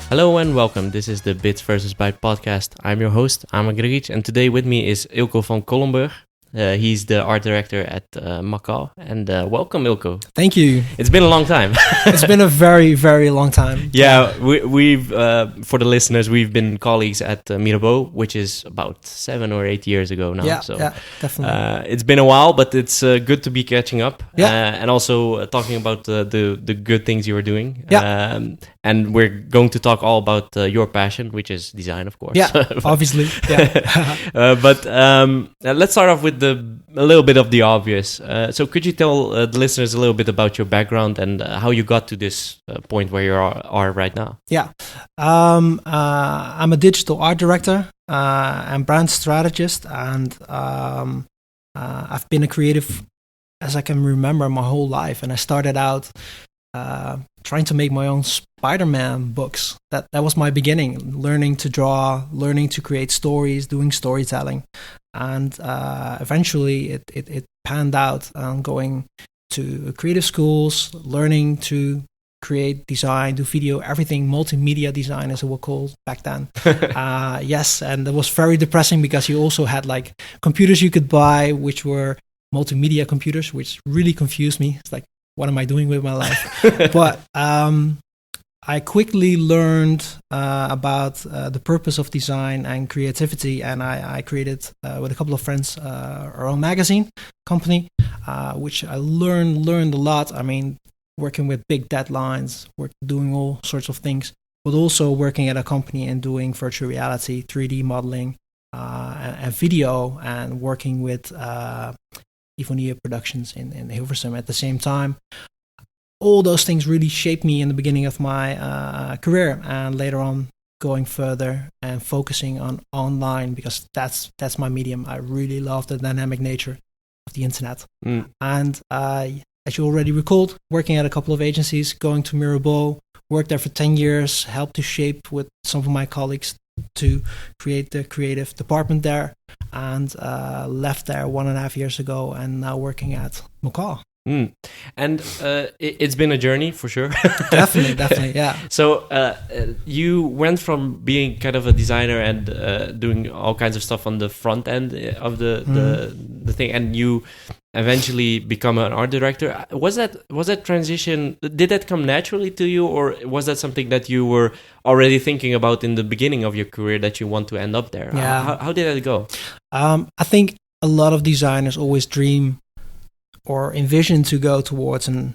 Hello and welcome. This is the Bits vs. Bytes podcast. I'm your host, Amar Grigic, and today with me is Eelco van Collenburg. He's the art director at Macaw. And welcome, Eelco. Thank you. It's been a long time. It's been a very, very long time. Yeah, we've for the listeners, we've been colleagues at Mirabeau, which is about 7 or 8 years ago now. Yeah, so definitely. it's been a while, but it's good to be catching up. Yeah. And also talking about the good things you were doing. Yeah. And we're going to talk all about your passion, which is design, of course. Yeah, obviously. Yeah. But let's start off with a little bit of the obvious. So could you tell the listeners a little bit about your background and how you got to this point where you are right now? Yeah. I'm a digital art director and brand strategist, and I've been a creative as I can remember my whole life. And I started out trying to make my own Spider-Man books. That was my beginning, learning to draw, learning to create stories, doing storytelling. And eventually it panned out on going to creative schools, learning to create design, do video, everything, multimedia design as it was called back then. Yes, and it was very depressing because you also had like computers you could buy, which were multimedia computers, which really confused me. It's like, what am I doing with my life? But I quickly learned about the purpose of design and creativity, and I created with a couple of friends our own magazine company, which I learned a lot. I mean, working with big deadlines, doing all sorts of things, but also working at a company and doing virtual reality, 3D modeling, and video, and working with Evonia Productions in Hilversum at the same time. All those things really shaped me in the beginning of my career, and later on going further and focusing on online, because that's my medium. I really love the dynamic nature of the internet. And as you already recalled, working at a couple of agencies, going to Mirabeau, worked there for 10 years, helped to shape with some of my colleagues to create the creative department there, and left there 1.5 years ago, and now working at Macaw. And it's been a journey for sure. Definitely, yeah. So you went from being kind of a designer and doing all kinds of stuff on the front end of the thing, and you eventually become an art director. Was that transition? Did that come naturally to you, or was that something that you were already thinking about in the beginning of your career that you want to end up there? Yeah. How did that go? I think a lot of designers always dream or envision to go towards an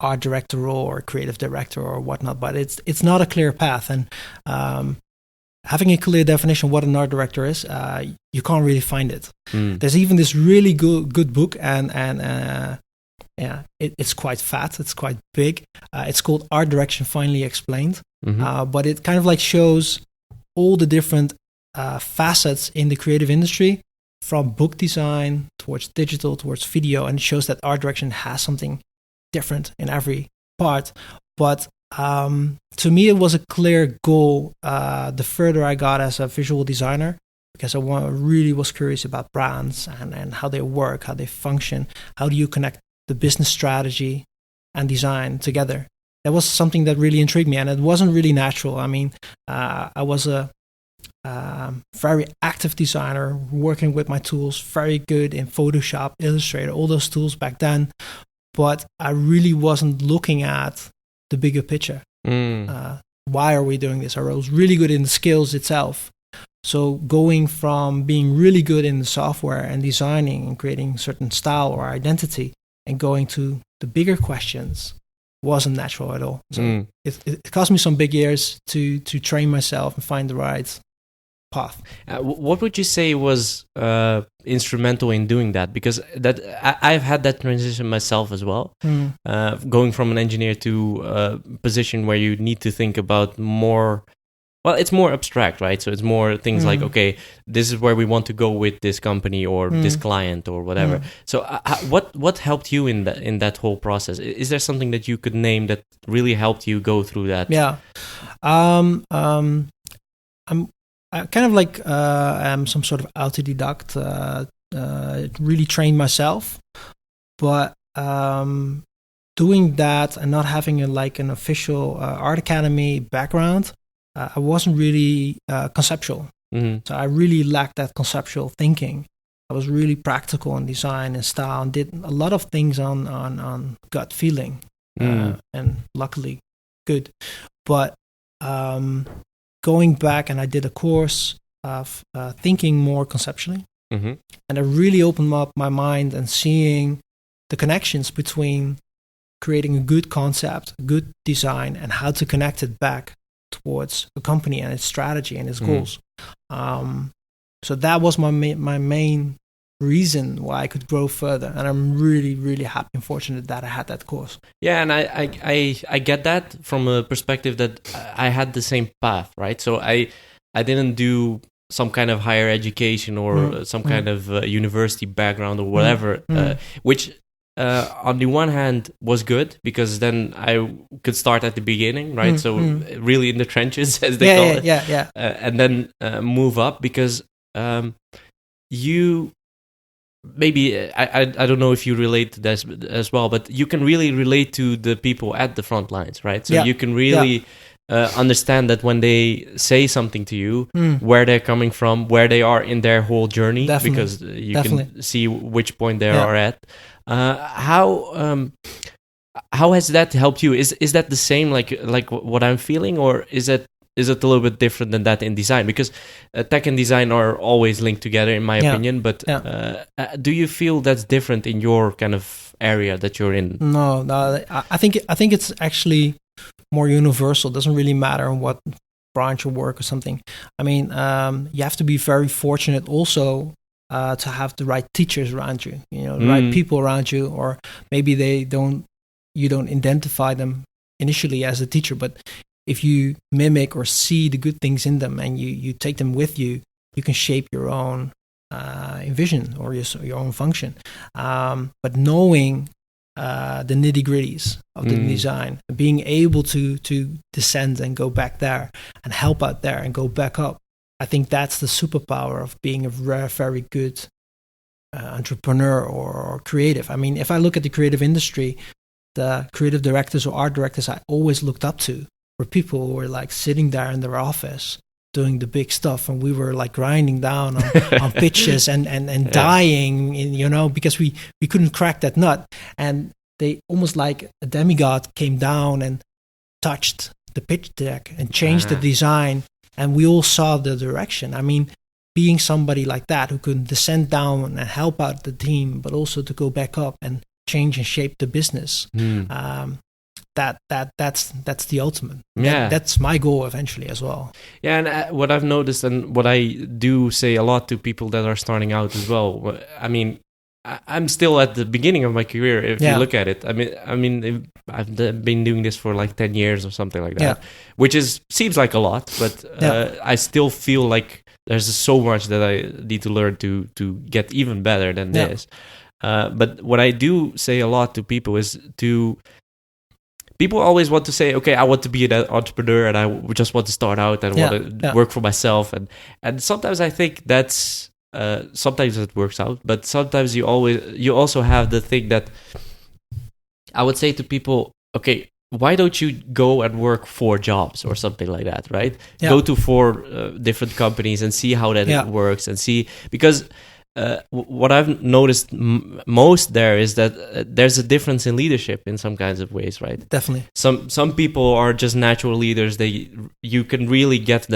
art director role or creative director or whatnot, but it's not a clear path. And having a clear definition of what an art director is, you can't really find it. There's even this really good book, and it's quite fat, it's quite big. It's called Art Direction Finally Explained, but it kind of like shows all the different facets in the creative industry, from book design towards digital, towards video, and it shows that art direction has something different in every part. But to me, it was a clear goal the further I got as a visual designer, because I really was curious about brands and how they work, how they function, how do you connect the business strategy and design together. That was something that really intrigued me, and it wasn't really natural. I mean, I was a very active designer, working with my tools, very good in Photoshop, Illustrator, all those tools back then, but I really wasn't looking at the bigger picture. Why are we doing this? I was really good in the skills itself. So going from being really good in the software and designing and creating certain style or identity, and going to the bigger questions wasn't natural at all. So it cost me some big years to train myself and find the right path. What would you say was instrumental in doing that? Because I've had that transition myself as well, going from an engineer to a position where you need to think about more. Well, it's more abstract, right? So it's more things like, okay, this is where we want to go with this company or this client or whatever. So what helped you in that whole process? Is there something that you could name that really helped you go through that? Yeah. I kind of like am some sort of autodidact, really trained myself, but doing that and not having an official art academy background I wasn't really conceptual. So I really lacked that conceptual thinking. I was really practical in design and style, and did a lot of things on gut feeling, and luckily good. But going back, and I did a course of thinking more conceptually, and it really opened up my mind and seeing the connections between creating a good concept, a good design, and how to connect it back towards a company and its strategy and its goals. So that was my main reason why I could grow further, and I'm really, really happy and fortunate that I had that course. Yeah, and I get that from a perspective that I had the same path, right? So I didn't do some kind of higher education or some kind of university background or whatever, which on the one hand was good because then I could start at the beginning, right? So really in the trenches, as they call it, and then move up because you maybe I don't know if you relate to this as well, but you can really relate to the people at the front lines, right? So you can really understand that when they say something to you, where they're coming from, where they are in their whole journey, because you can see which point they are at. How has that helped you? Is that the same like what I'm feeling, or is it a little bit different than that in design? Because tech and design are always linked together, in my opinion. But do you feel that's different in your kind of area that you're in? No. I think it's actually more universal. It doesn't really matter in what branch you work or something. I mean, you have to be very fortunate also to have the right teachers around you. You know, the right people around you, or maybe you don't identify them initially as a teacher, but if you mimic or see the good things in them and you take them with you, you can shape your own vision or your own function. But knowing the nitty-gritties of the design, being able to descend and go back there and help out there and go back up, I think that's the superpower of being a very, very good entrepreneur or creative. I mean, if I look at the creative industry, the creative directors or art directors I always looked up to were people who were like sitting there in their office doing the big stuff, and we were like grinding down on pitches and dying, because we couldn't crack that nut. And they almost like a demigod came down and touched the pitch deck and changed the design, and we all saw the direction. I mean, being somebody like that who could descend down and help out the team, but also to go back up and change and shape the business. That's the ultimate. That's my goal eventually as well. Yeah, and what I've noticed, and what I do say a lot to people that are starting out as well. I mean, I'm still at the beginning of my career. If you look at it, I mean, I've been doing this for like 10 years or something like that, which seems like a lot, but I still feel like there's so much that I need to learn to get even better than this. But what I do say a lot to people is people always want to say, okay, I want to be an entrepreneur and I just want to start out and want to work for myself. And sometimes I think that's, sometimes it works out, but sometimes you also have the thing that I would say to people, okay, why don't you go and work 4 jobs or something like that, right? Yeah. Go to 4 different companies and see how that works and see, because what I've noticed most there is that there's a difference in leadership in some kinds of ways, right? Definitely. Some people are just natural leaders. You can really get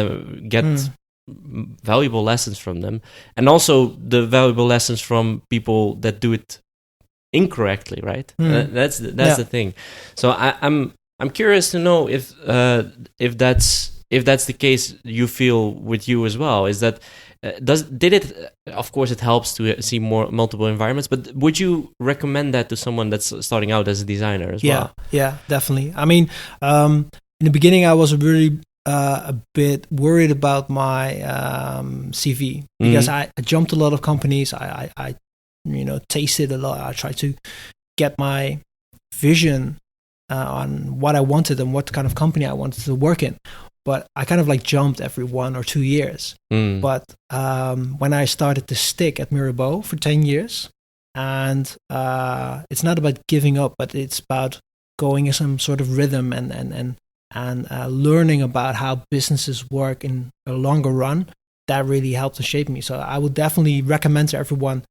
valuable lessons from them, and also the valuable lessons from people that do it incorrectly, right? That's the thing. So I'm curious to know if that's the case you feel with you as well. Is that of course it helps to see multiple environments, but would you recommend that to someone that's starting out as a designer as well? Yeah, definitely. I mean, in the beginning I was really a bit worried about my CV because I jumped a lot of companies. I tasted a lot. I tried to get my vision on what I wanted and what kind of company I wanted to work in. But I kind of like jumped every 1 or 2 years. But when I started to stick at Mirabeau for 10 years, and it's not about giving up, but it's about going in some sort of rhythm and and learning about how businesses work in a longer run, that really helped to shape me. So I would definitely recommend to everyone,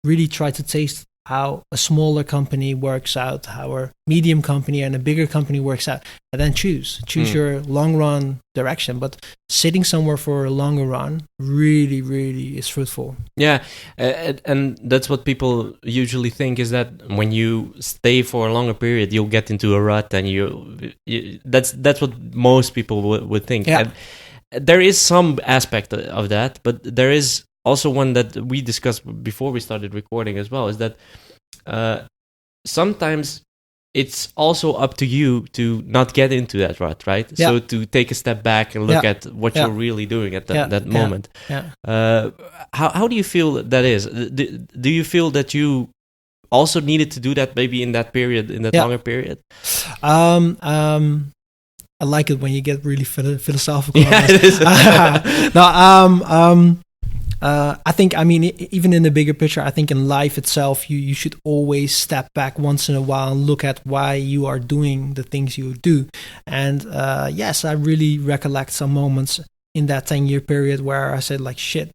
really try to taste how a smaller company works out, how a medium company and a bigger company works out, and then choose your long run direction. But sitting somewhere for a longer run really, really is fruitful. Yeah, and that's what people usually think, is that when you stay for a longer period, you'll get into a rut, and that's what most people would think. Yeah. And there is some aspect of that, but there is also one that we discussed before we started recording as well, is that sometimes it's also up to you to not get into that rut, right? Yeah. So to take a step back and look at what you're really doing at that moment. Yeah. How do you feel that is? Do you feel that you also needed to do that maybe in that period, in that longer period? I like it when you get really philosophical. Yeah, it is. I think, even in the bigger picture, I think in life itself, you should always step back once in a while and look at why you are doing the things you do. And yes, I really recollect some moments in that 10-year period where I said, like, shit,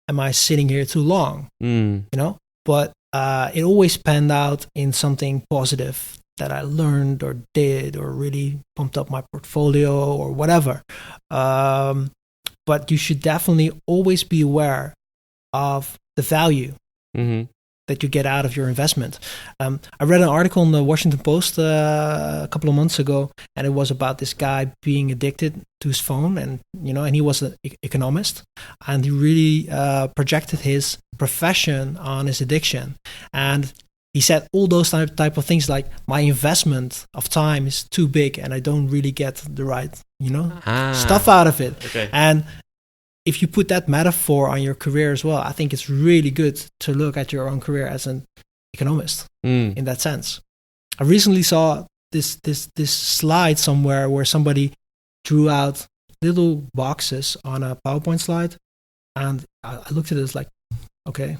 am I sitting here too long? You know? But it always panned out in something positive that I learned or did, or really pumped up my portfolio or whatever. But you should definitely always be aware of the value that you get out of your investment. I read an article in the Washington Post a couple of months ago, and it was about this guy being addicted to his phone, and he was an economist, and he really projected his profession on his addiction. And he said all those type of things, like, my investment of time is too big and I don't really get the right, stuff out of it. Okay. And if you put that metaphor on your career as well, I think it's really good to look at your own career as an economist in that sense. I recently saw this slide somewhere where somebody drew out little boxes on a PowerPoint slide, and I looked at it as like, okay,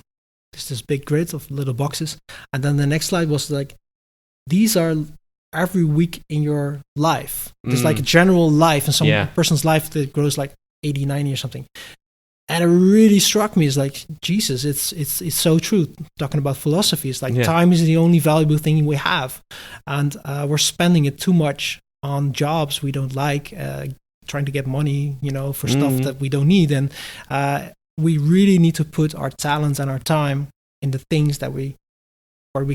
this big grid of little boxes, and then the next slide was like, these are every week in your life. There's like a general life, and some person's life that grows like 80, 90 or something. And it really struck me as like, Jesus, it's so true. Talking about philosophy, it's like time is the only valuable thing we have, and we're spending it too much on jobs we don't like, trying to get money, for stuff that we don't need, and we really need to put our talents and our time in the things that we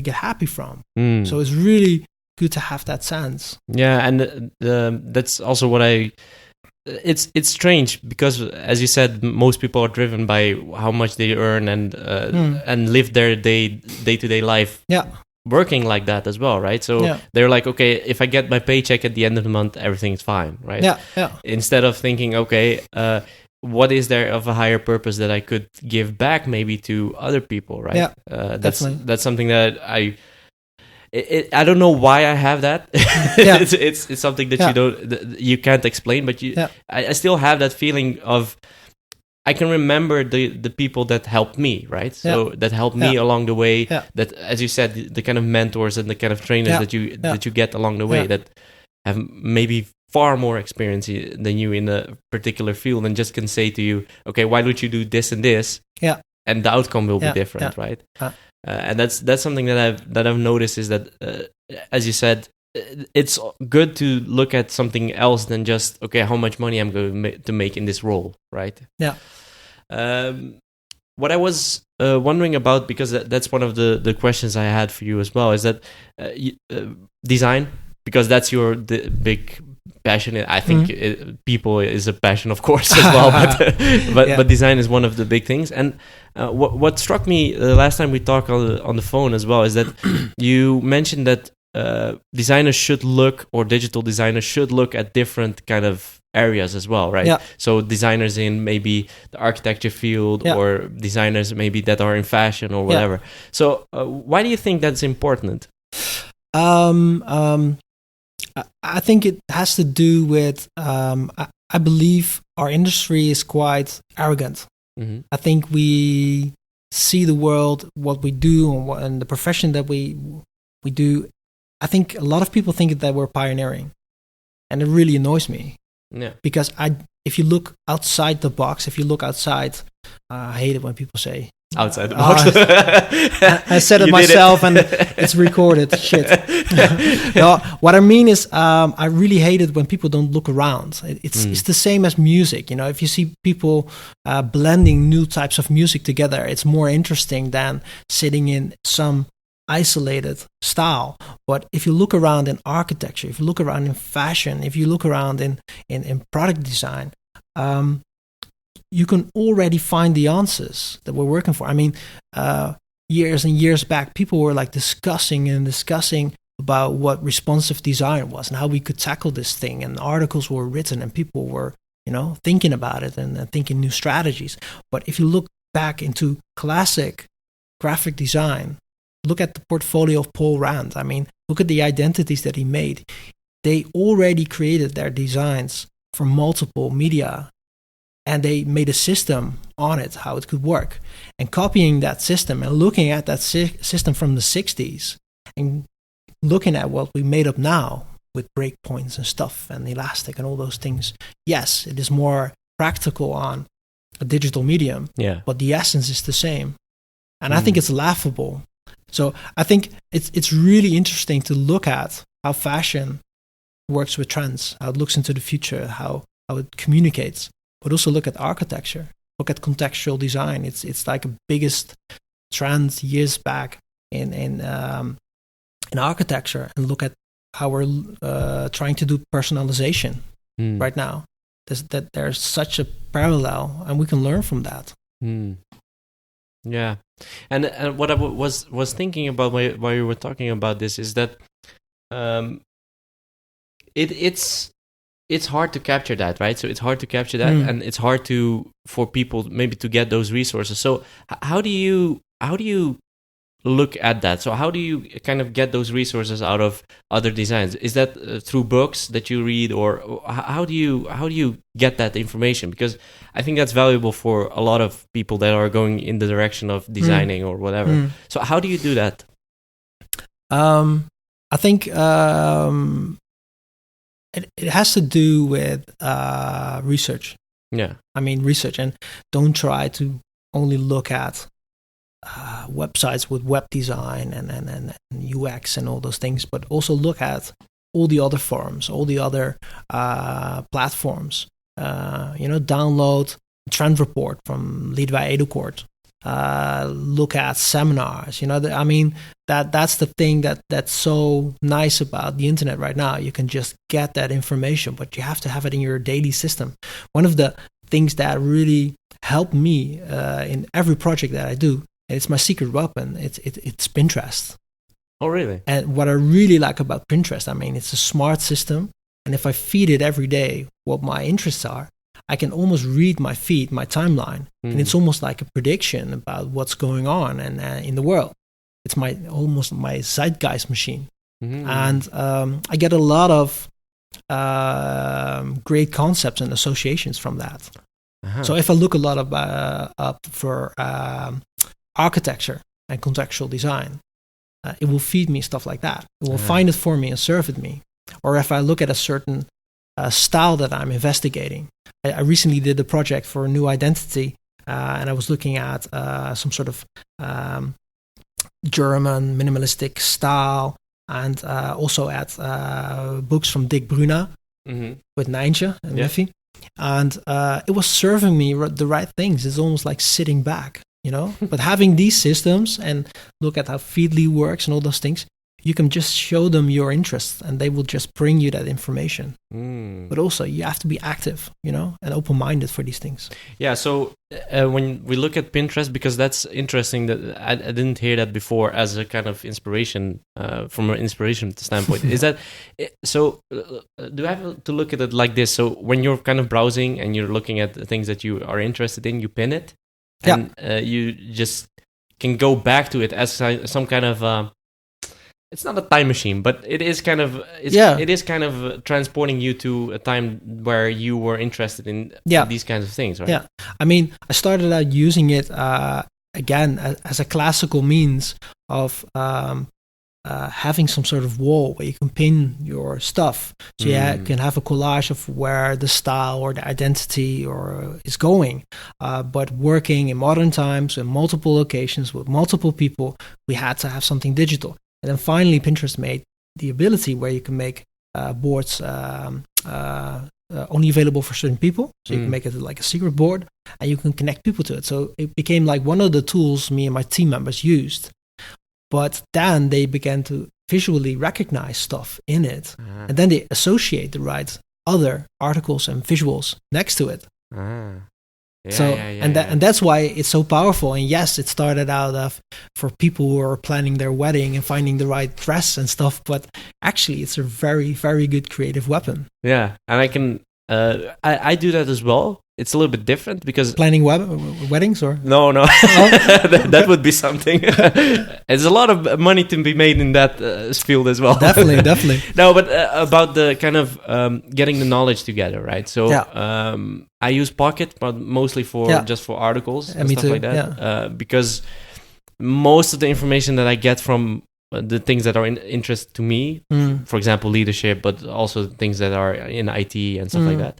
get happy from. So it's really good to have that sense. Yeah, and that's also what it's strange, because as you said, most people are driven by how much they earn and live their day-to-day life working like that as well, right? So they're like, okay, if I get my paycheck at the end of the month, everything's fine, right? Instead of thinking, okay, what is there of a higher purpose that I could give back maybe to other people, right? That's something that I don't know why I have that. It's something that you can't explain, but I still have that feeling of, I can remember the people that helped me, right? So that helped me along the way. That, as you said, the kind of mentors and the kind of trainers that you get along the way that have maybe far more experience than you in a particular field, and just can say to you, okay, why don't you do this and this? And the outcome will be different, right? And that's something that I've noticed, is that, as you said, it's good to look at something else than just, okay, how much money I'm going to make in this role, right? What I was wondering about, because that's one of the questions I had for you as well, is that design, because that's the big passion. I think people is a passion, of course, as well, but design is one of the big things. And what struck me the last time we talked on the phone as well, is that you mentioned that designers should look, or digital designers should look at different kind of areas as well, right? So designers in maybe the architecture field, or designers maybe that are in fashion or whatever. So why do you think that's important? I think it has to do with, I believe our industry is quite arrogant. I think we see the world, what we do, and the profession that we do. I think a lot of people think that we're pioneering. and it really annoys me. Yeah. Because if you look outside the box, I hate it when people say outside the box. I said it myself, and it's recorded. Shit. No, what I mean is, I really hate it when people don't look around. It's the same as music. You know, if you see people blending new types of music together, it's more interesting than sitting in some isolated style. But if you look around in architecture, if you look around in fashion, if you look around in product design, you can already find the answers that we're working for. I mean, years and years back, people were like discussing about what responsive design was and how we could tackle this thing. And articles were written and people were, thinking about it and thinking new strategies. But if you look back into classic graphic design, look at the portfolio of Paul Rand. I mean, look at the identities that he made. They already created their designs for multiple media, and they made a system on it, how it could work. And copying that system and looking at that system from the 60s and looking at what we made up now with breakpoints and stuff and elastic and all those things. Yes, it is more practical on a digital medium, but the essence is the same. And I think it's laughable. So I think it's really interesting to look at how fashion works with trends, how it looks into the future, how it communicates. But also look at architecture, look at contextual design. It's like a biggest trend years back in architecture, and look at how we're trying to do personalization right now. There's such a parallel, and we can learn from that. Yeah, and what I was thinking about while you were talking about this is that it's hard to capture that, right? So it's hard to capture that, and it's hard for people maybe to get those resources. So how do you look at that? So how do you kind of get those resources out of other designs? Is that through books that you read, or how do you get that information? Because I think that's valuable for a lot of people that are going in the direction of designing or whatever. So how do you do that? I think it has to do with research. Yeah. I mean, research, and don't try to only look at websites with web design and UX and all those things, but also look at all the other forums, all the other platforms. Download Trend Report from Lead by Educourt. Look at seminars. That's the thing that's so nice about the internet right now. You can just get that information, but you have to have it in your daily system. One of the things that really helped me in every project that I do, and it's my secret weapon, it's Pinterest. Oh, really? And what I really like about Pinterest, it's a smart system, and if I feed it every day what my interests are, I can almost read my feed, my timeline, and it's almost like a prediction about what's going on and in the world. It's almost my zeitgeist machine, and I get a lot of great concepts and associations from that. So if I look a lot up for architecture and contextual design, it will feed me stuff like that. It will find it for me and serve it me. Or if I look at a certain style that I'm investigating. I recently did a project for a new identity, and I was looking at some sort of German minimalistic style, and also at books from Dick Bruna with Nijntje and Miffy. And it was serving me the right things. It's almost like sitting back, But having these systems and look at how Feedly works and all those things, you can just show them your interests and they will just bring you that information. But also you have to be active, and open-minded for these things. Yeah, so when we look at Pinterest, because that's interesting, that I didn't hear that before as a kind of inspiration, from an inspiration standpoint. Is that, so do I have to look at it like this? So when you're kind of browsing and you're looking at the things that you are interested in, you pin it, and you just can go back to it as some kind of... it's not a time machine, but it is kind of it is kind of transporting you to a time where you were interested in these kinds of things, right? Yeah, I started out using it again as a classical means of having some sort of wall where you can pin your stuff. So you can have a collage of where the style or the identity or is going. But working in modern times in multiple locations with multiple people, we had to have something digital. And then finally, Pinterest made the ability where you can make boards only available for certain people. So you can make it like a secret board and you can connect people to it. So it became like one of the tools me and my team members used. But then they began to visually recognize stuff in it. And then they associate the right other articles and visuals next to it. And that's why it's so powerful. And yes, it started out for people who are planning their wedding and finding the right dress and stuff. But actually, it's a very, very good creative weapon. Yeah, and I can I do that as well. It's a little bit different because planning weddings or no that would be something. There's a lot of money to be made in that field as well. Definitely. No, but about the kind of getting the knowledge together, right? So I use Pocket, but mostly just for articles and stuff like that, because most of the information that I get from the things that are in interest to me, for example, leadership, but also things that are in IT and stuff like that.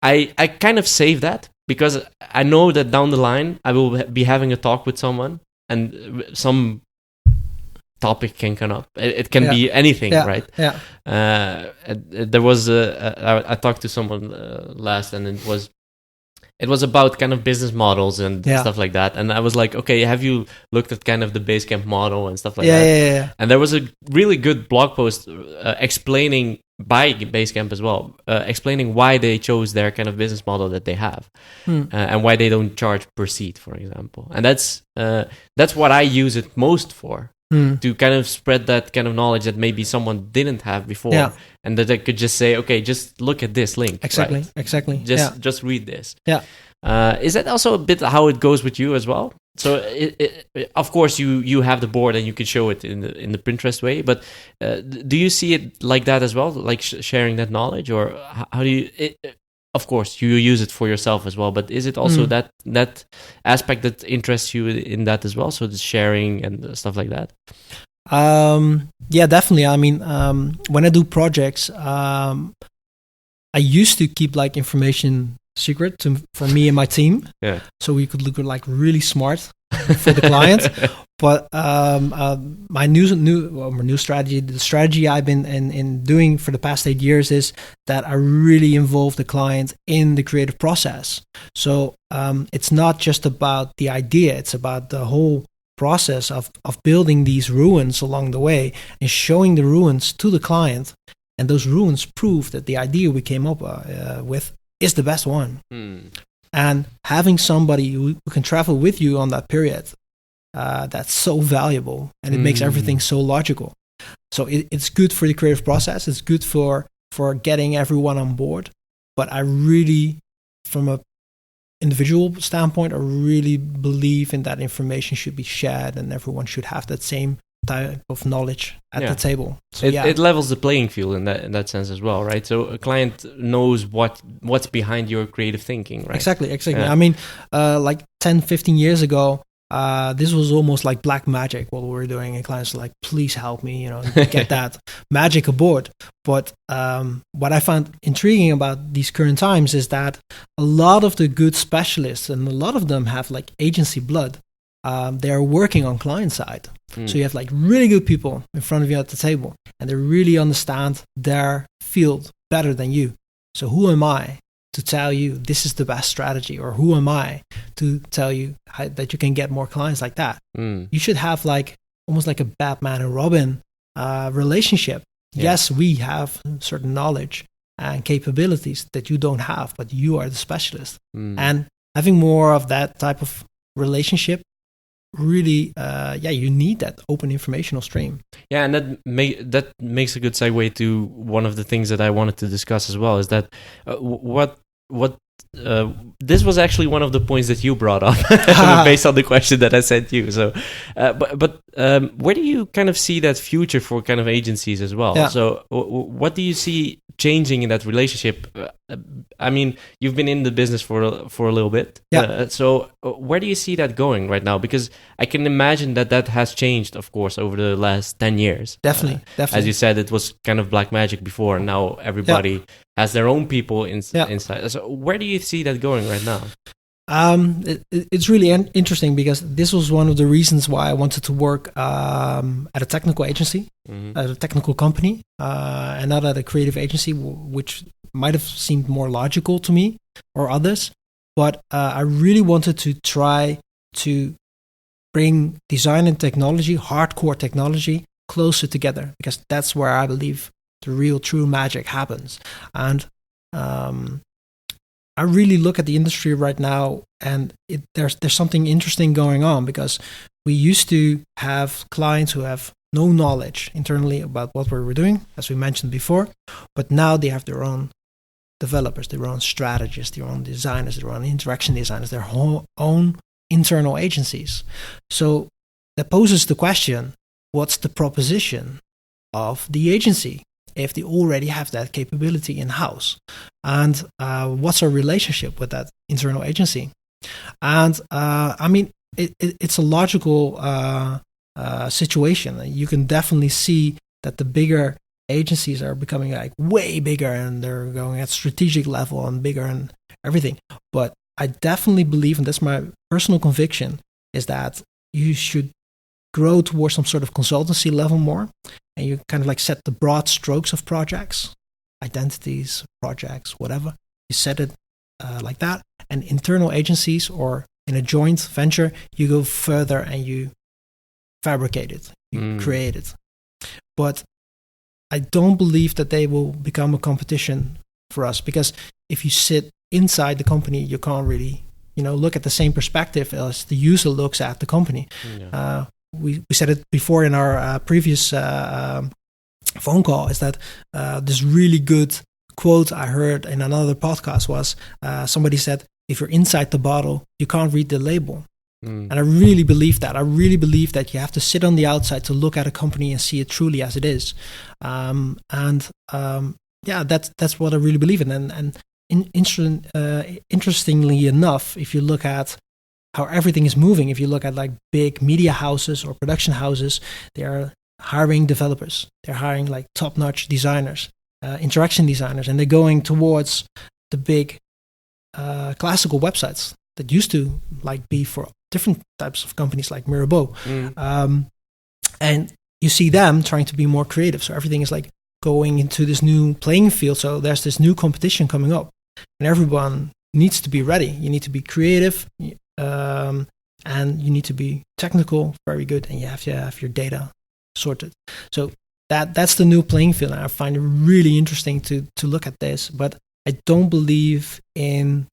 I kind of save that because I know that down the line I will be having a talk with someone and some topic can come up. It can be anything, right? Yeah. There was I talked to someone last, and it was about kind of business models and stuff like that. And I was like, okay, have you looked at kind of the Basecamp model and stuff like that? Yeah. And there was a really good blog post explaining by Basecamp as well, explaining why they chose their kind of business model that they have, and why they don't charge per seat, for example. And that's what I use it most for. To kind of spread that kind of knowledge that maybe someone didn't have before, and that I could just say, okay, just look at this link. Exactly. Just read this. Yeah. Is that also a bit how it goes with you as well? So, of course, you have the board and you could show it in the Pinterest way, but do you see it like that as well, like sharing that knowledge, or how do you? Of course, you use it for yourself as well, but is it also that aspect that interests you in that as well? So the sharing and stuff like that. Yeah, definitely. I mean, when I do projects, I used to keep like information secret for me and my team, so we could look like really smart for the client. But my new strategy, the strategy I've been in doing for the past 8 years, is that I really involve the client in the creative process. So it's not just about the idea; it's about the whole process of building these ruins along the way and showing the ruins to the client. And those ruins prove that the idea we came up with is the best one. And having somebody who can travel with you on that period, that's so valuable, and it makes everything so logical. So it's good for the creative process. It's good for getting everyone on board. But I really, from a individual standpoint, I really believe in that information should be shared, and everyone should have that same type of knowledge at the table. So it levels the playing field in that sense as well, right? So a client knows what's behind your creative thinking, right? Exactly. I mean, like 10, 15 years ago, this was almost like black magic what we were doing, and clients were like, please help me, get that magic aboard. But what I found intriguing about these current times is that a lot of the good specialists, and a lot of them have like agency blood, they're working on client side. So you have like really good people in front of you at the table, and they really understand their field better than you. So who am I to tell you this is the best strategy, or who am I to tell you that you can get more clients like that? You should have like almost like a Batman and Robin relationship. Yes, we have certain knowledge and capabilities that you don't have, but you are the specialist. And having more of that type of relationship, really, you need that open informational stream. Yeah, and that makes a good segue to one of the things that I wanted to discuss as well, is that this was actually one of the points that you brought up based on the question that I sent you. So, but where do you kind of see that future for kind of agencies as well? Yeah. So, what do you see changing in that relationship I mean, you've been in the business for a little bit. Yeah. So where do you see that going right now? Because I can imagine that has changed, of course, over the last 10 years. Definitely. As you said, it was kind of black magic before, and now everybody has their own people inside. So where do you see that going right now? It's really interesting because this was one of the reasons why I wanted to work at a technical agency, at a technical company, and not at a creative agency, which might have seemed more logical to me or others. But I really wanted to try to bring design and technology, hardcore technology, closer together, because that's where I believe the real true magic happens. And I really look at the industry right now, and there's something interesting going on, because we used to have clients who have no knowledge internally about what we were doing, as we mentioned before, but now they have their own developers, their own strategists, their own designers, their own interaction designers, their own internal agencies. So that poses the question, what's the proposition of the agency if they already have that capability in-house? And what's our relationship with that internal agency? And I mean, it's a logical situation. You can definitely see that the bigger agencies are becoming like way bigger, and they're going at strategic level and bigger and everything. But I definitely believe, and that's my personal conviction, is that you should grow towards some sort of consultancy level more, and you kind of like set the broad strokes of projects, identities, projects, whatever. You set it like that. And internal agencies, or in a joint venture, you go further and you fabricate it, you create it. But I don't believe that they will become a competition for us, because if you sit inside the company, you can't really, look at the same perspective as the user looks at the company. Yeah. We said it before in our previous phone call, is that this really good quote I heard in another podcast was somebody said, if you're inside the bottle, you can't read the label. And I really believe that. I really believe that you have to sit on the outside to look at a company and see it truly as it is. That's what I really believe in. And interestingly enough, if you look at how everything is moving, if you look at like big media houses or production houses, they are hiring developers. They're hiring like top-notch designers, interaction designers, and they're going towards the big classical websites that used to like be for different types of companies like Mirabeau. And you see them trying to be more creative. So everything is like going into this new playing field. So there's this new competition coming up, and everyone needs to be ready. You need to be creative, and you need to be technical, very good, and you have to have your data sorted. So that's the new playing field, and I find it really interesting to look at this. But I don't believe in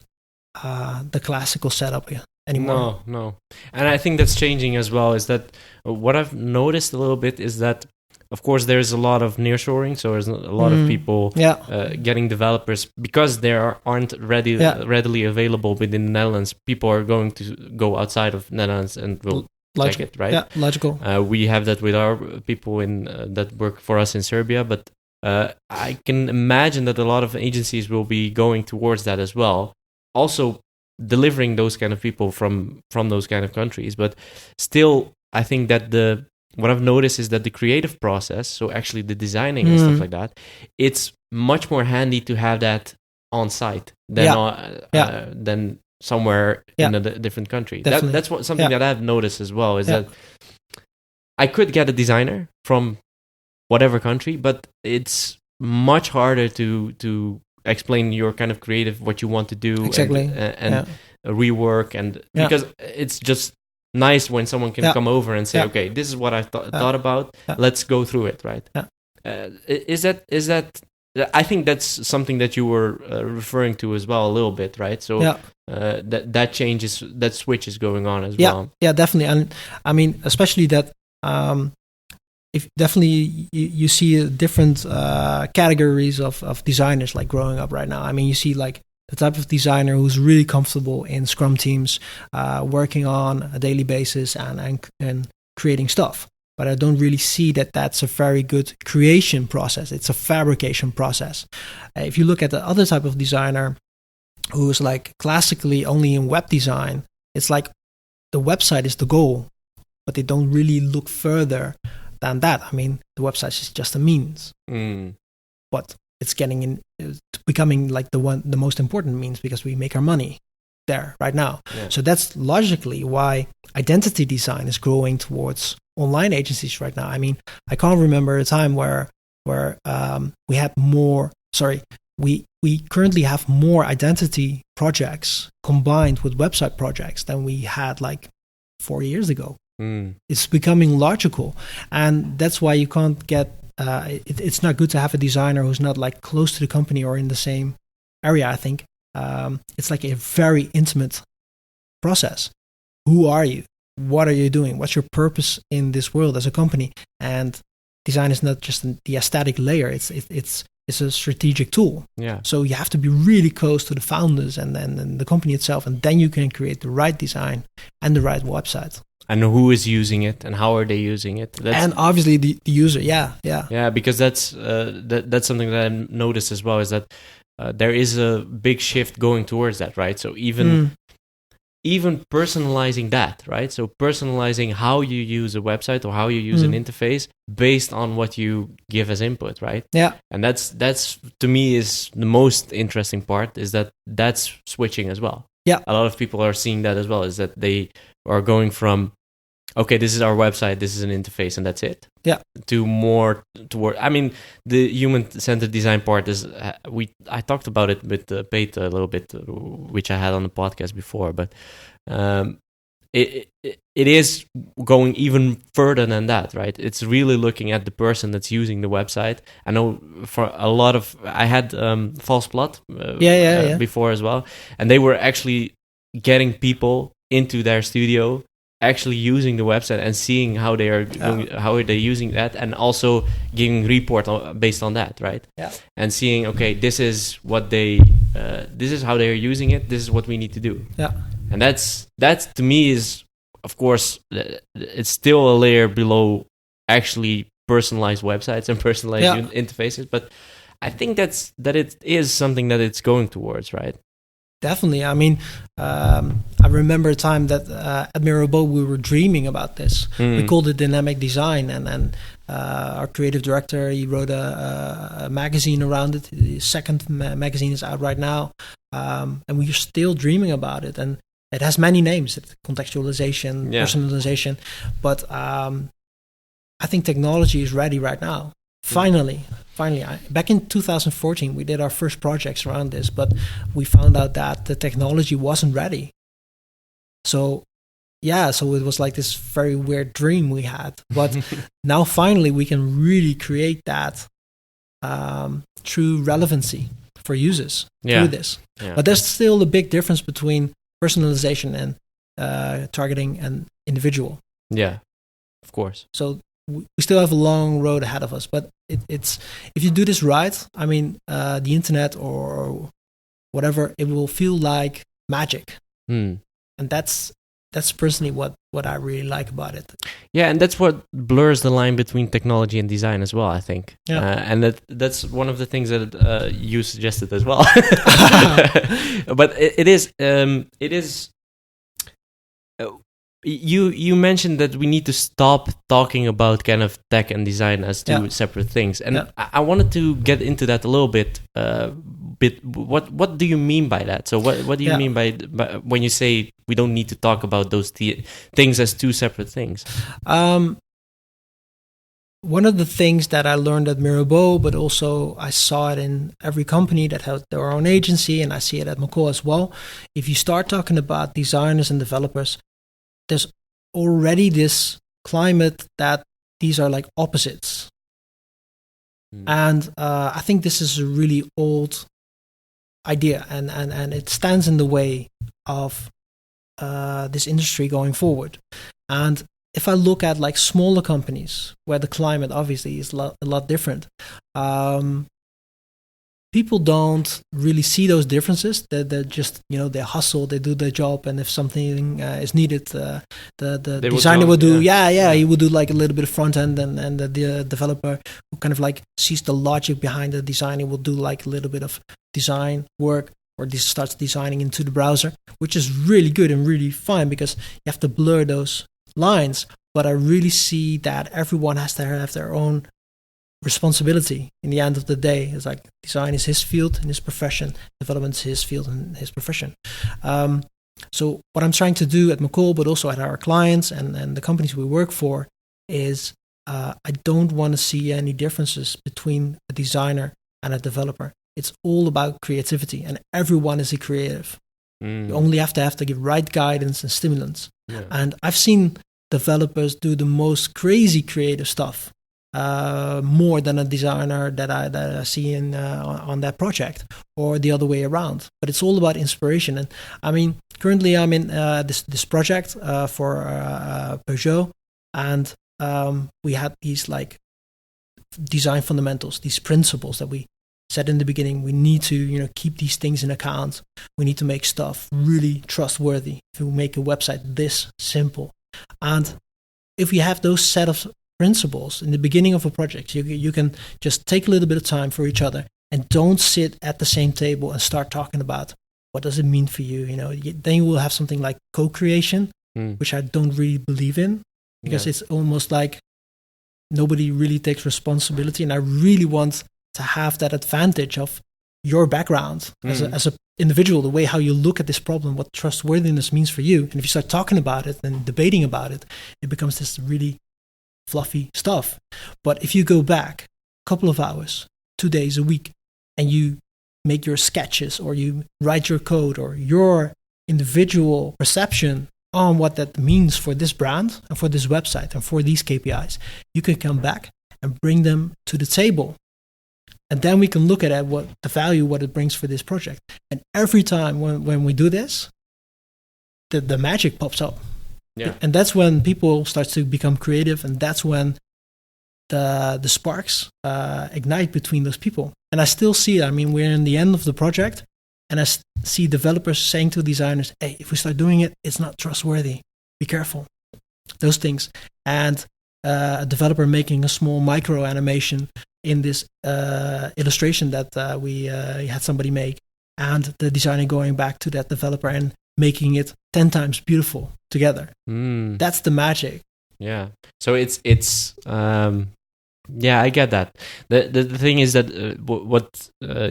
the classical setup anymore. No. And I think that's changing as well. Is that what I've noticed a little bit is that, of course, there's a lot of nearshoring. So there's a lot of people getting developers, because there aren't readily available within the Netherlands. People are going to go outside of Netherlands and will check it, right? Yeah, logical. We have that with our people that work for us in Serbia, but I can imagine that a lot of agencies will be going towards that as well. Also delivering those kind of people from those kind of countries. But still, I think that what I've noticed is that the creative process, so actually the designing and stuff like that, it's much more handy to have that on site than somewhere in a different country. That's something that I've noticed as well, is that I could get a designer from whatever country, but it's much harder to explain your kind of creative, what you want to do, and rework, and because it's just nice when someone can come over and say, okay, this is what I thought about. Let's go through it, right? Is that? I think that's something that you were referring to as well a little bit, right? So that changes, that switch is going on as well. Yeah, definitely. And I mean, especially that. If definitely you see different categories of designers like growing up right now. I mean, you see like the type of designer who's really comfortable in Scrum teams, working on a daily basis and creating stuff. But I don't really see that that's a very good creation process. It's a fabrication process. If you look at the other type of designer, who's like classically only in web design, it's like the website is the goal, but they don't really look further than that. I mean, the website is just a means, but it's becoming like the most important means, because we make our money there right now. Yeah. So that's logically why identity design is growing towards online agencies right now. I mean, I can't remember a time where we had more. Sorry, we currently have more identity projects combined with website projects than we had like 4 years ago. It's becoming logical, and that's why you can't get. It's not good to have a designer who's not like close to the company or in the same area. I think it's like a very intimate process. Who are you? What are you doing? What's your purpose in this world as a company? And design is not just the aesthetic layer. It's a strategic tool. Yeah. So you have to be really close to the founders and the company itself, and then you can create the right design and the right website. And who is using it, and how are they using it? And obviously the user, yeah. Yeah, because that's something that I noticed as well, is that there is a big shift going towards that, right? So even personalizing that, right? So personalizing how you use a website or how you use an interface based on what you give as input, right? Yeah. And that's to me is the most interesting part, is that's switching as well. Yeah. A lot of people are seeing that as well, is that they are going from, okay, this is our website, this is an interface, and that's it. Yeah. To more toward, I mean, the human-centered design part is, I talked about it with Pete a little bit, which I had on the podcast before, but it is going even further than that, right? It's really looking at the person that's using the website. I know for a lot of, I had False Plot before as well, and they were actually getting people into their studio, actually using the website and seeing how they are how are they using that, and also giving report based on that, right? Yeah. And seeing, okay, this is what they this is how they are using it, this is what we need to do. Yeah. And that's to me is, of course, it's still a layer below actually personalized websites and personalized interfaces, but I think that it is something that it's going towards, right? Definitely. I mean, I remember a time that at Mirabeau we were dreaming about this. We called it dynamic design, and then our creative director, he wrote a magazine around it. The second magazine is out right now, and we're still dreaming about it. And it has many names: contextualization, personalization. But I think technology is ready right now. Finally, back in 2014, we did our first projects around this, but we found out that the technology wasn't ready. So it was like this very weird dream we had. But now finally we can really create that true relevancy for users through this. Yeah. But there's still a big difference between personalization and targeting an individual. Yeah, of course. So we still have a long road ahead of us, but it's if you do this right, I mean, the internet or whatever, it will feel like magic, and that's personally what I really like about it. Yeah, and that's what blurs the line between technology and design as well, I think. Yeah. And that's one of the things that you suggested as well. But it is. You mentioned that we need to stop talking about kind of tech and design as two separate things, and I wanted to get into that a little bit. What do you mean by that? So what do you mean by when you say we don't need to talk about those things as two separate things? One of the things that I learned at Mirabeau, but also I saw it in every company that has their own agency, and I see it at Macaw as well. If you start talking about designers and developers, there's already this climate that these are like opposites. And I think this is a really old idea, and it stands in the way of this industry going forward. And if I look at like smaller companies where the climate obviously is a lot different, people don't really see those differences. They're just, they hustle, they do their job, and if something is needed, the designer will do, he will do like a little bit of front end, and the developer who kind of like sees the logic behind the design, he will do like a little bit of design work or this starts designing into the browser, which is really good and really fine because you have to blur those lines. But I really see that everyone has to have their own responsibility in the end of the day. It's like design is his field and his profession, development is his field and his profession. So what I'm trying to do at Macaw, but also at our clients and the companies we work for, is I don't want to see any differences between a designer and a developer. It's all about creativity, and everyone is a creative. You only have to give right guidance and stimulants. Yeah. And I've seen developers do the most crazy creative stuff, more than a designer that I see on that project, or the other way around. But it's all about inspiration. And I mean, currently I'm in this project for Peugeot, and we had these like design fundamentals, these principles that we said in the beginning. We need to keep these things in account. We need to make stuff really trustworthy to make a website this simple. And if we have those set of principles in the beginning of a project, you can just take a little bit of time for each other and don't sit at the same table and start talking about what does it mean for you. Then you will have something like co-creation, which I don't really believe in, because it's almost like nobody really takes responsibility. And I really want to have that advantage of your background as a individual, the way how you look at this problem, what trustworthiness means for you. And if you start talking about it and debating about it, it becomes this really fluffy stuff. But if you go back a couple of hours, 2 days a week, and you make your sketches, or you write your code, or your individual perception on what that means for this brand and for this website and for these KPIs, you can come back and bring them to the table. And then we can look at what the value, what it brings for this project. And every time when we do this, the magic pops up. Yeah. And that's when people start to become creative, and that's when the sparks ignite between those people. And I still see it. I mean, we're in the end of the project, and I see developers saying to designers, hey, if we start doing it, it's not trustworthy. Be careful. Those things. And a developer making a small micro animation in this illustration that we had somebody make, and the designer going back to that developer and making it 10 times beautiful together. That's the magic. Yeah. So it's yeah, I get that. The thing is that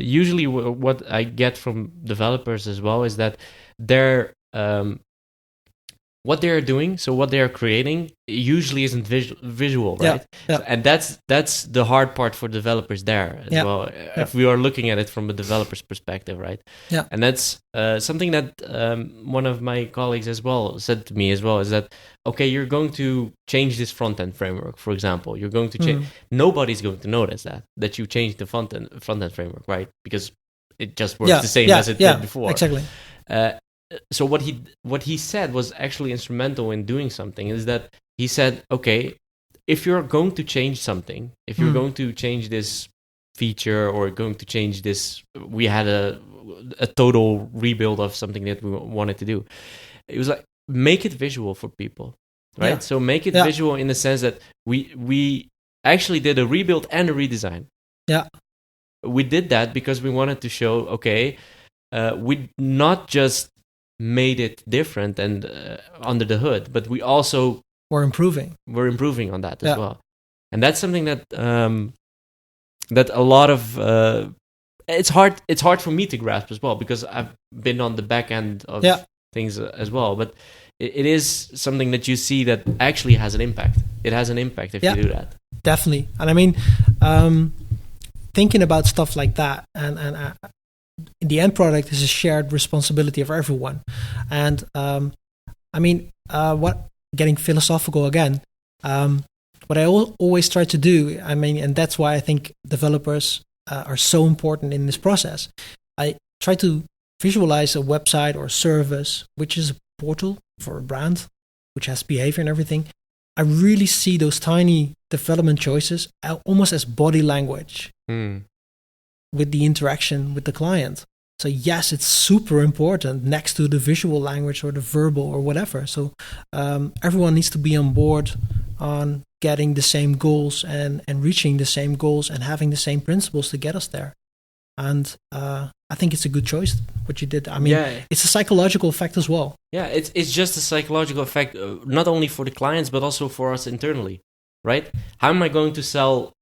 usually what I get from developers as well is that they're what they are doing, so what they are creating, usually isn't visual, right? Yeah. And that's the hard part for developers there as well. If we are looking at it from a developer's perspective, right? Yeah. And that's something that one of my colleagues as well said to me as well, is that, okay, you're going to change this front-end framework, for example. You're going to change. Nobody's going to notice that you changed the front-end framework, right? Because it just works the same as it did before. Exactly. So what he said was actually instrumental in doing something, is that he said, okay, if you're going to change something, if you're going to change this feature or going to change this, we had a total rebuild of something that we wanted to do. It was like, make it visual for people, right? Yeah. So make it visual in the sense that we actually did a rebuild and a redesign. Yeah. We did that because we wanted to show, okay, we not just made it different and under the hood, but we also we're improving on that as well. And that's something that that a lot of it's hard for me to grasp as well, because I've been on the back end of things as well, but it is something that you see that actually has an impact. It has an impact if you do that. Definitely. And I mean, thinking about stuff like that, and the end product is a shared responsibility of everyone. And I mean, getting philosophical again, what I always try to do, I mean, and that's why I think developers are so important in this process. I try to visualize a website or service, which is a portal for a brand, which has behavior and everything. I really see those tiny development choices almost as body language. With the interaction with the client. So yes, it's super important next to the visual language or the verbal or whatever. So everyone needs to be on board on getting the same goals and reaching the same goals and having the same principles to get us there. And I think it's a good choice what you did. I mean, it's a psychological effect as well. Yeah, it's just a psychological effect, not only for the clients but also for us internally, right? How am I going to sell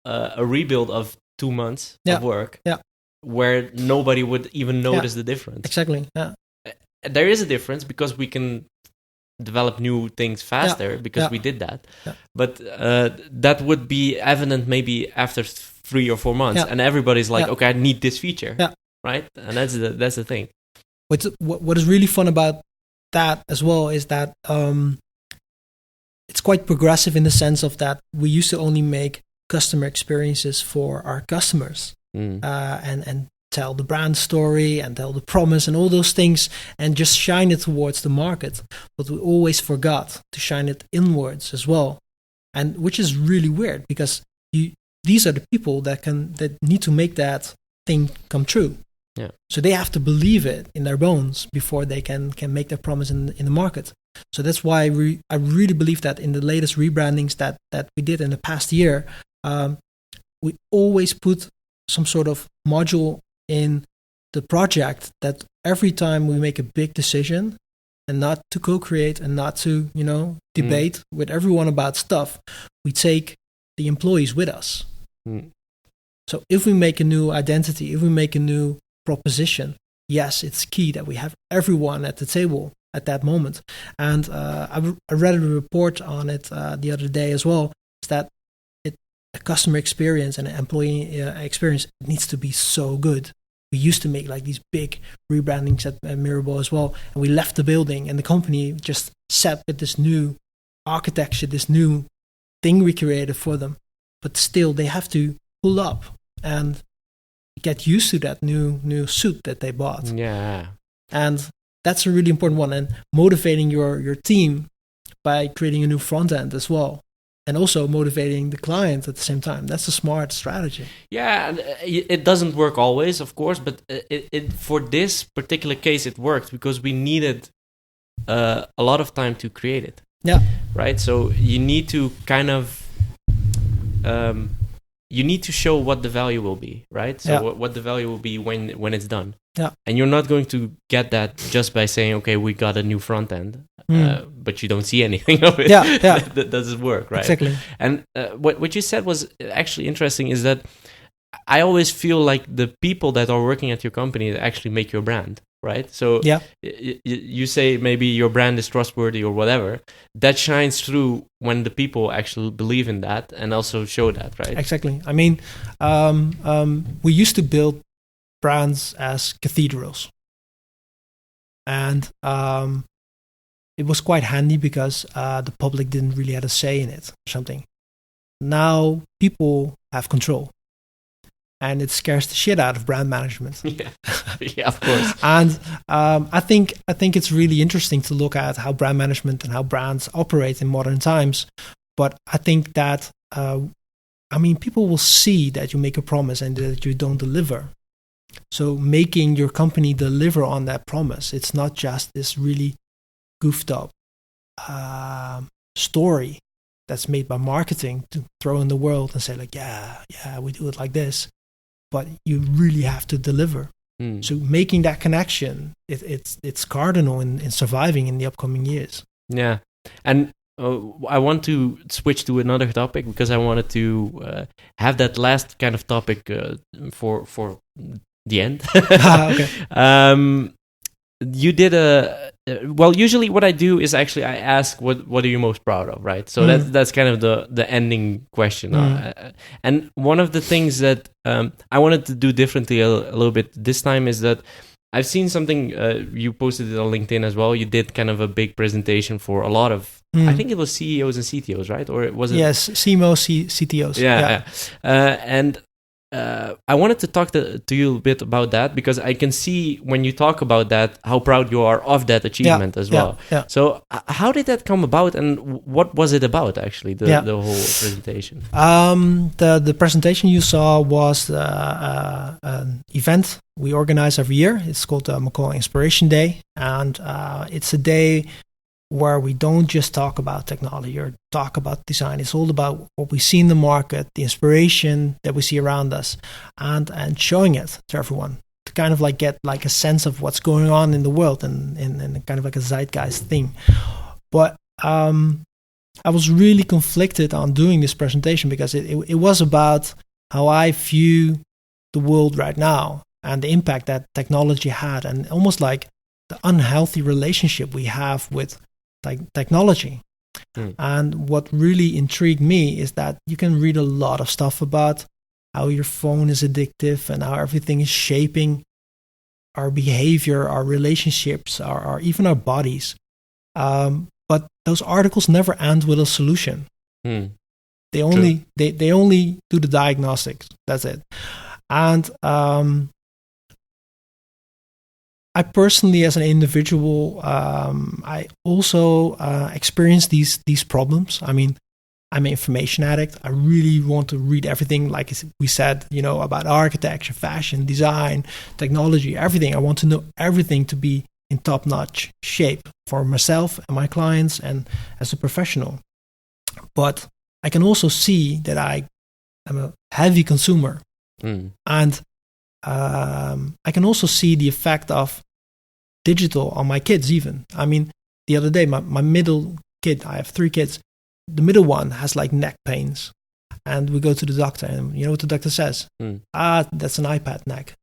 a rebuild of 2 months of work where nobody would even notice the difference? Exactly. Yeah. There is a difference because we can develop new things faster because we did that. Yeah. But that would be evident maybe after 3 or 4 months, and everybody's like, okay, I need this feature, right? And that's the thing. What is really fun about that as well is that it's quite progressive in the sense of that we used to only make customer experiences for our customers and tell the brand story and tell the promise and all those things and just shine it towards the market. But we always forgot to shine it inwards as well, and which is really weird because these are the people that need to make that thing come true. Yeah. So they have to believe it in their bones before they can make their promise in the market. So that's why I really believe that in the latest rebrandings that we did in the past year, we always put some sort of module in the project that every time we make a big decision and not to co-create and not to, debate with everyone about stuff, we take the employees with us. So if we make a new identity, if we make a new proposition, yes, it's key that we have everyone at the table at that moment. And I read a report on it the other day as well, is that a customer experience and an employee experience needs to be so good. We used to make like these big rebrandings at Mirable as well, and we left the building and the company just sat with this new architecture, this new thing we created for them. But still, they have to pull up and get used to that new suit that they bought. Yeah, and that's a really important one. And motivating your team by creating a new front end as well, and also motivating the client at the same time. That's a smart strategy. Yeah, and it doesn't work always, of course, but it for this particular case, it worked because we needed a lot of time to create it. Yeah. Right. So you need to kind of you need to show what the value will be, right? So what the value will be when it's done. Yeah. And you're not going to get that just by saying, okay, we got a new front end, but you don't see anything of it. Yeah. That doesn't work, right? Exactly. And what you said was actually interesting is that I always feel like the people that are working at your company actually make your brand, right? So you say maybe your brand is trustworthy or whatever. That shines through when the people actually believe in that and also show that, right? Exactly. I mean, we used to build brands as cathedrals. And it was quite handy because the public didn't really have a say in it or something. Now people have control. And it scares the shit out of brand management. Yeah, of course. And I think it's really interesting to look at how brand management and how brands operate in modern times. But I think that people will see that you make a promise and that you don't deliver. So making your company deliver on that promise, it's not just this really goofed up story that's made by marketing to throw in the world and say like, yeah, we do it like this. But you really have to deliver. So making that connection, it's cardinal in surviving in the upcoming years. Yeah, and I want to switch to another topic because I wanted to have that last kind of topic for the end. Okay. You did usually what I do is actually I ask what are you most proud of, right? So that's kind of the ending question. And one of the things that I wanted to do differently a little bit this time is that I've seen something, you posted it on LinkedIn as well. You did kind of a big presentation for a lot of, I think it was CEOs and CTOs, right? Or was it? Yes, CMOs, CTOs. Yeah. And I wanted to talk to you a bit about that because I can see when you talk about that how proud you are of that achievement as well. Yeah. So how did that come about and what was it about actually, the whole presentation? The presentation you saw was an event we organize every year. It's called the Macaw Inspiration Day, and it's a day where we don't just talk about technology or talk about design. It's all about what we see in the market, the inspiration that we see around us, and showing it to everyone to kind of like get like a sense of what's going on in the world and kind of like a zeitgeist thing. But I was really conflicted on doing this presentation because it was about how I view the world right now and the impact that technology had, and almost like the unhealthy relationship we have with technology. And what really intrigued me is that you can read a lot of stuff about how your phone is addictive and how everything is shaping our behavior, our relationships, our even our bodies. But those articles never end with a solution. They only they only do the diagnostics. That's it. And I personally, as an individual, I also experience these problems. I mean, I'm an information addict. I really want to read everything, like we said, about architecture, fashion, design, technology, everything. I want to know everything to be in top-notch shape for myself and my clients and as a professional. But I can also see that I am a heavy consumer. And I can also see the effect of digital on my kids even. I mean, the other day, my middle kid, I have 3 kids, the middle one has like neck pains. And we go to the doctor, and you know what the doctor says? That's an iPad neck.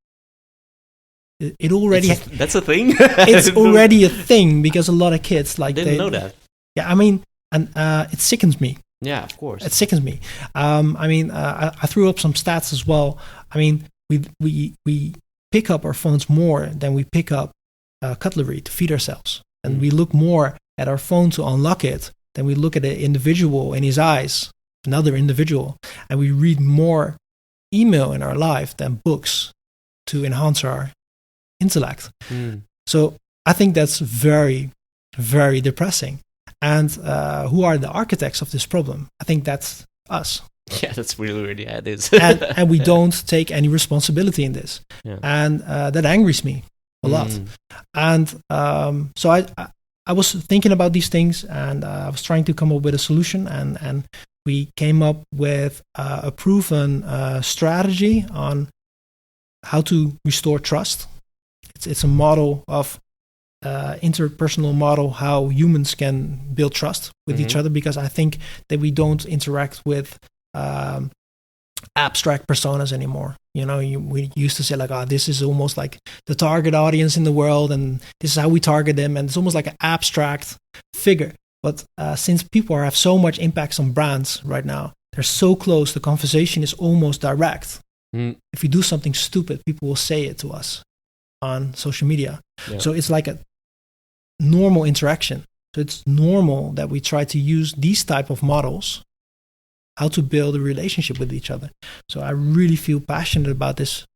It already... That's a thing? It's already a thing, because a lot of kids... I didn't know that. Yeah, I mean, and it sickens me. Yeah, of course. It sickens me. I threw up some stats as well. I mean, we pick up our phones more than we pick up cutlery to feed ourselves. And we look more at our phone to unlock it than we look at the individual in his eyes, another individual. And we read more email in our life than books to enhance our intellect. So I think that's very, very depressing. And who are the architects of this problem? I think that's us. Yeah, that's really it is. and we don't take any responsibility in this. Yeah. And that angers me a lot. And so I was thinking about these things, and I was trying to come up with a solution, and we came up with a proven strategy on how to restore trust. It's a model of interpersonal model, how humans can build trust with each other, because I think that we don't interact with abstract personas anymore. We used to say like, this is almost like the target audience in the world, and this is how we target them, and it's almost like an abstract figure. But since people have so much impacts on brands right now, they're so close, the conversation is almost direct. If we do something stupid, people will say it to us on social media. So it's like a normal interaction. So it's normal that we try to use these type of models, how to build a relationship with each other. So I really feel passionate about this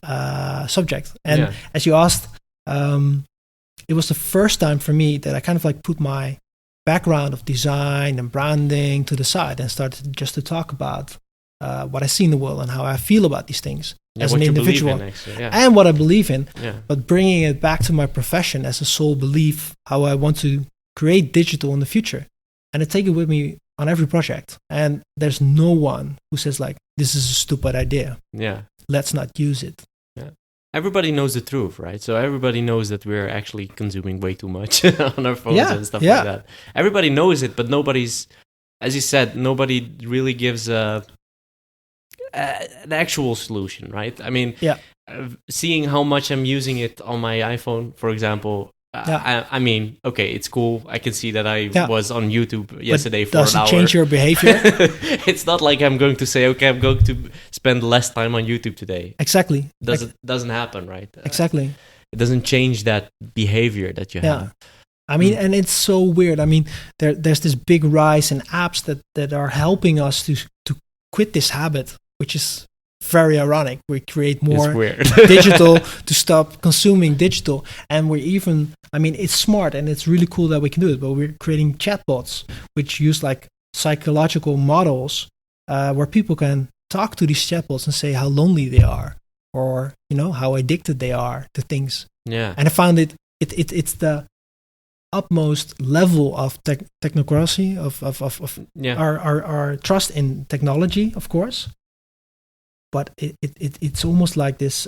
subject. And as you asked, it was the first time for me that I kind of like put my background of design and branding to the side and started just to talk about what I see in the world and how I feel about these things as an individual, and what I believe in, but bringing it back to my profession as a sole belief, how I want to create digital in the future, and I take it with me on every project. And there's no one who says like, this is a stupid idea. Let's not use it. Everybody knows the truth, right? So everybody knows that we're actually consuming way too much on our phones and stuff like that. Everybody knows it, but nobody's, as you said, nobody really gives an actual solution, right? I mean, seeing how much I'm using it on my iPhone, for example, I mean, okay, it's cool. I can see that I was on YouTube yesterday for an hour. Doesn't change your behavior. It's not like I'm going to say, okay, I'm going to spend less time on YouTube today. Exactly. Doesn't happen, right? Exactly. It doesn't change that behavior that you have. I mean, and it's so weird. I mean, there's this big rise in apps that are helping us to quit this habit, which is very ironic. We create more digital to stop consuming digital. And we're even, I mean, it's smart and it's really cool that we can do it, but we're creating chatbots which use like psychological models where people can talk to these chatbots and say how lonely they are, or, how addicted they are to things. And I found it's the utmost level of technocracy, of our trust in technology, of course. But it's almost like this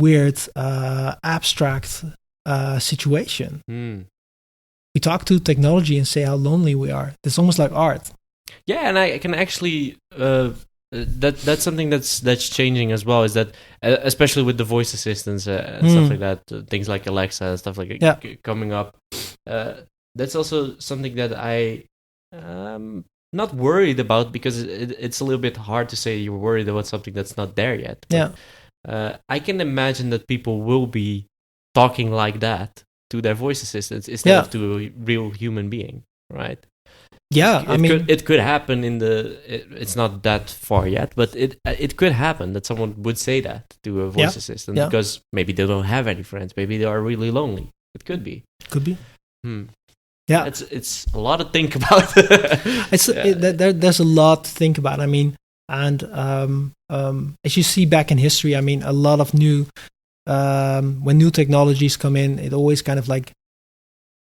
weird, abstract situation. We talk to technology and say how lonely we are. It's almost like art. Yeah, and I can actually that's something that's changing as well. Is that especially with the voice assistants and stuff like that, things like Alexa and stuff like coming up. That's also something that I not worried about, because it's a little bit hard to say you're worried about something that's not there yet. But, I can imagine that people will be talking like that to their voice assistants instead of to a real human being, right? Yeah, it could happen it's not that far yet, but it could happen that someone would say that to a voice assistant because maybe they don't have any friends, maybe they are really lonely. It could be. Yeah, it's a lot to think about. There's a lot to think about. I mean, and as you see back in history, I mean, a lot of when new technologies come in, it always kind of like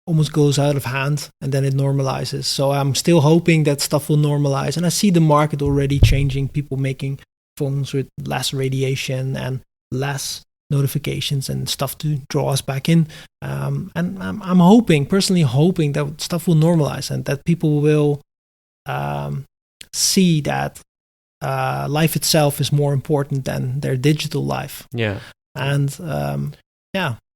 almost goes out of hand and then it normalizes. So I'm still hoping that stuff will normalize, and I see the market already changing. People making phones with less radiation and less notifications and stuff to draw us back in. And I'm personally hoping that stuff will normalize and that people will see that life itself is more important than their digital life. Yeah. And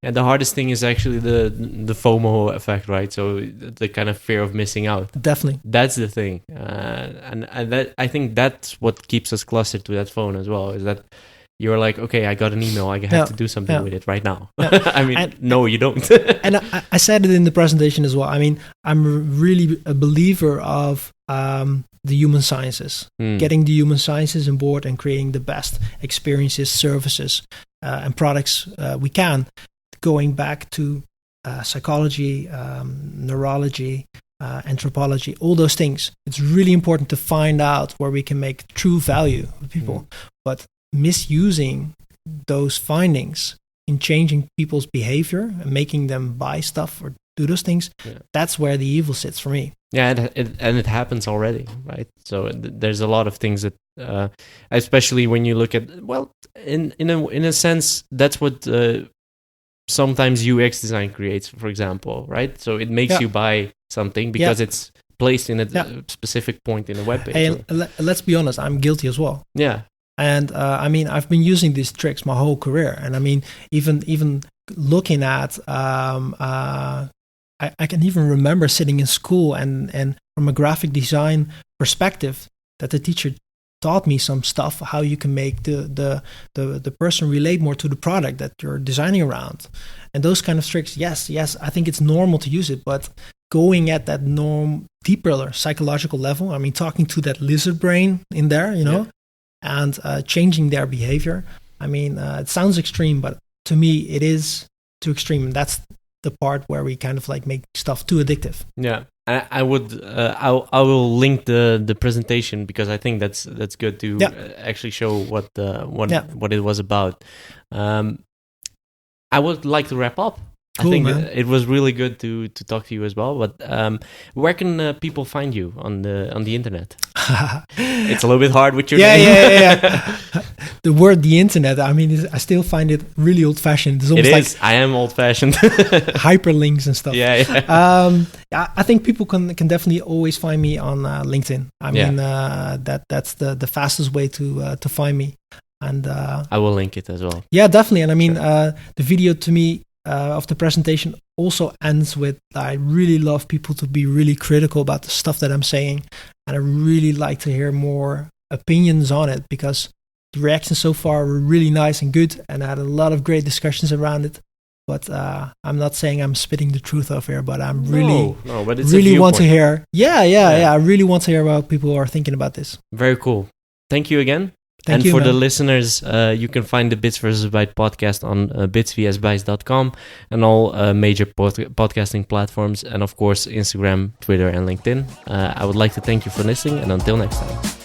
And the hardest thing is actually the FOMO effect, right? So the kind of fear of missing out. Definitely. That's the thing. And that, I think that's what keeps us clustered to that phone as well, is that you're like, okay, I got an email, I have to do something with it right now. I mean, no, you don't. And I said it in the presentation as well. I mean, I'm really a believer of the human sciences, getting the human sciences on board and creating the best experiences, services, and products we can. Going back to psychology, neurology, anthropology, all those things. It's really important to find out where we can make true value for people. But misusing those findings in changing people's behavior and making them buy stuff or do those things, that's where the evil sits for me. Yeah, and it happens already, right? So there's a lot of things that, especially when you look at, well, in a sense, that's what sometimes UX design creates, for example, right? So it makes you buy something because it's placed in a specific point in a web page. Hey, let's be honest, I'm guilty as well. Yeah. And I mean, I've been using these tricks my whole career. And I mean, even looking at, I can even remember sitting in school and from a graphic design perspective that the teacher taught me some stuff, how you can make the person relate more to the product that you're designing around. And those kind of tricks, yes, I think it's normal to use it, but going at that deeper psychological level, I mean, talking to that lizard brain in there, you know, and changing their behavior. I mean, it sounds extreme, but to me, it is too extreme. And that's the part where we kind of like make stuff too addictive. Yeah. I will link the presentation because I think that's good to actually show what it was about. I would like to wrap up. Cool, I think it was really good to talk to you as well. But where can people find you on the internet? It's a little bit hard with your name. Yeah. The word "the internet," I mean, I still find it really old-fashioned. It's almost like I am old-fashioned. Hyperlinks and stuff. Yeah. I think people can definitely always find me on LinkedIn. I mean, that's the fastest way to find me. And I will link it as well. Yeah, definitely. And I mean, the video to me of the presentation also ends with, I really love people to be really critical about the stuff that I'm saying. And I really like to hear more opinions on it because the reactions so far were really nice and good. And I had a lot of great discussions around it. But I'm not saying I'm spitting the truth off here, but I'm but it's really want to hear. I really want to hear what people are thinking about this. Very cool. Thank you again. And for the listeners, you can find the Bits vs. Bytes podcast on bitsvsbytes.com and all major podcasting platforms, and of course Instagram, Twitter, and LinkedIn. I would like to thank you for listening, and until next time.